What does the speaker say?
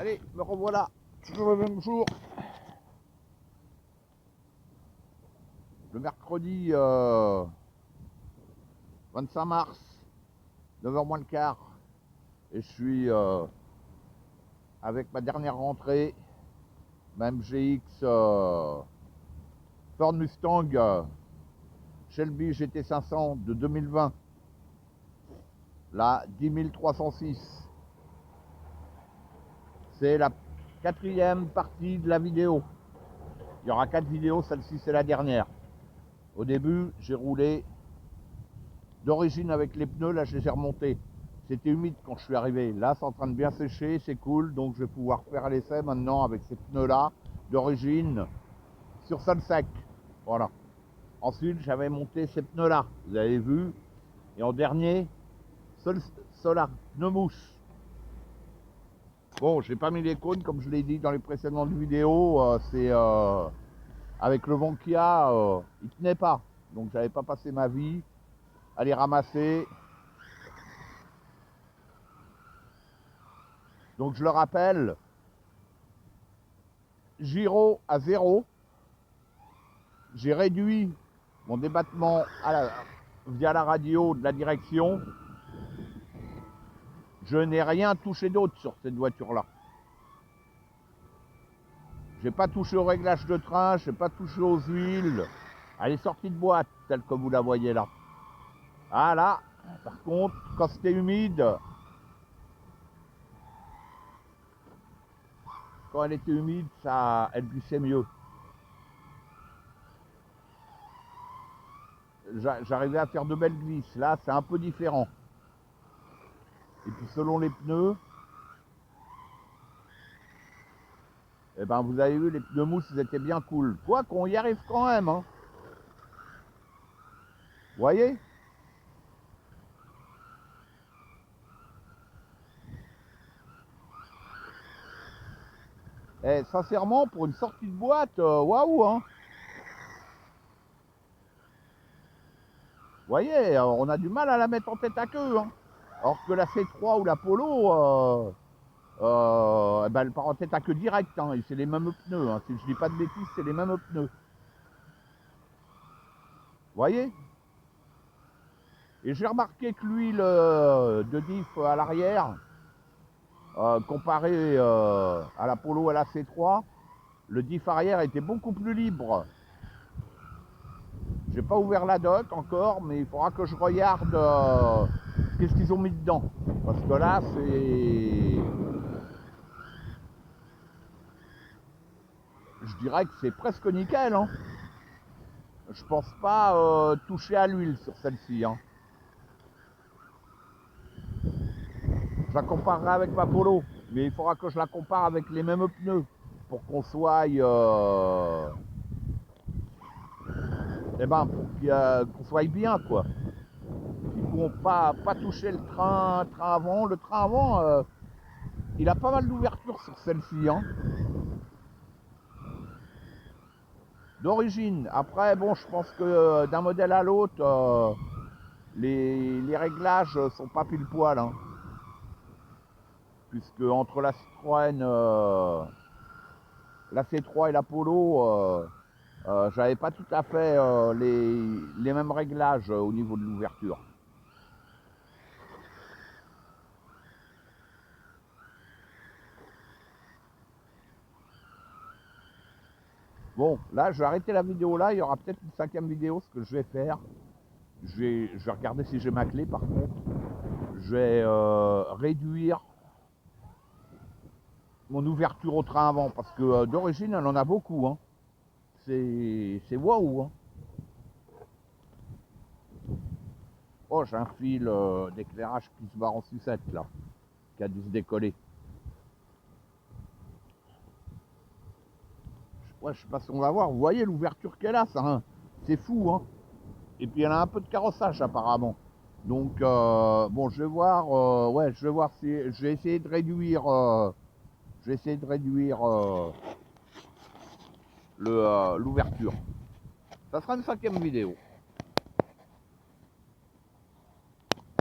Allez, me revoilà, toujours le même jour. Le mercredi 25 mars, 9h moins le quart. Et je suis avec ma dernière rentrée, ma MGX Ford Mustang Shelby GT500 de 2020. La 10306. C'est la quatrième partie de la vidéo. Il y aura 4 vidéos, celle-ci c'est la dernière. Au début, j'ai roulé d'origine avec les pneus, là je les ai remontés. C'était humide quand je suis arrivé. Là, c'est en train de bien sécher, c'est cool. Donc je vais pouvoir faire l'essai maintenant avec ces pneus-là d'origine sur sol sec. Voilà. Ensuite, j'avais monté ces pneus-là, vous avez vu. Et en dernier, Solar, pneus mouche. Bon, j'ai pas mis les cônes comme je l'ai dit dans les précédentes vidéos. C'est avec le vent qu'il y a, il tenait pas. Donc j'avais pas passé ma vie à les ramasser. Donc je le rappelle, gyro à 0. J'ai réduit mon débattement via la radio de la direction. Je n'ai rien touché d'autre sur cette voiture-là. J'ai pas touché au réglage de train, j'ai pas touché aux huiles. Elle est sortie de boîte, telle que vous la voyez là. Ah là, par contre, quand c'était humide, quand elle était humide, elle glissait mieux. J'arrivais à faire de belles glisses. Là, c'est un peu différent. Et puis selon les pneus, eh ben, vous avez vu, les pneus mousse, ils étaient bien cool. Quoi qu'on y arrive quand même, hein. Vous voyez? Eh, sincèrement, pour une sortie de boîte, waouh, hein. Vous voyez, on a du mal à la mettre en tête à queue, hein. Alors que la C3 ou la Polo, eh ben, elle part en tête à queue direct, hein, et c'est les mêmes pneus, hein. Si je dis pas de bêtises, c'est les mêmes pneus. Vous voyez? Et j'ai remarqué que l'huile de diff à l'arrière, comparé à la Polo à la C3, le diff arrière était beaucoup plus libre. J'ai pas ouvert la doc encore, mais il faudra que je regarde qu'est-ce qu'ils ont mis dedans. Parce que là, je dirais que c'est presque nickel, hein. Je pense pas toucher à l'huile sur celle-ci, hein. Je la comparerai avec ma Polo, mais il faudra que je la compare avec les mêmes pneus pour qu'on soit eh ben, pour qu'on soit bien, quoi. Ils ne pourront pas toucher le train avant. Le train avant, il a pas mal d'ouverture sur celle-ci, hein. D'origine. Après, bon, je pense que d'un modèle à l'autre, les réglages sont pas pile poil, hein. Puisque entre la Citroën, la C3 et la Polo, j'avais pas tout à fait les mêmes réglages au niveau de l'ouverture. Bon, là, je vais arrêter la vidéo là. Il y aura peut-être une 5e vidéo. Ce que je vais faire, je vais regarder si j'ai ma clé par contre. Je vais réduire mon ouverture au train avant. Parce que d'origine, elle en a beaucoup, hein. C'est waouh, hein. Oh, j'ai un fil d'éclairage qui se barre en sucette là, qui a dû se décoller. Ouais, je sais pas si on va voir. Vous voyez l'ouverture qu'elle a, ça, hein. C'est fou, hein. Et puis elle a un peu de carrossage apparemment. Donc bon, je vais voir. Ouais, je vais voir si je vais essayer de réduire. Je vais essayer de réduire l'ouverture. Ça sera une 5e vidéo.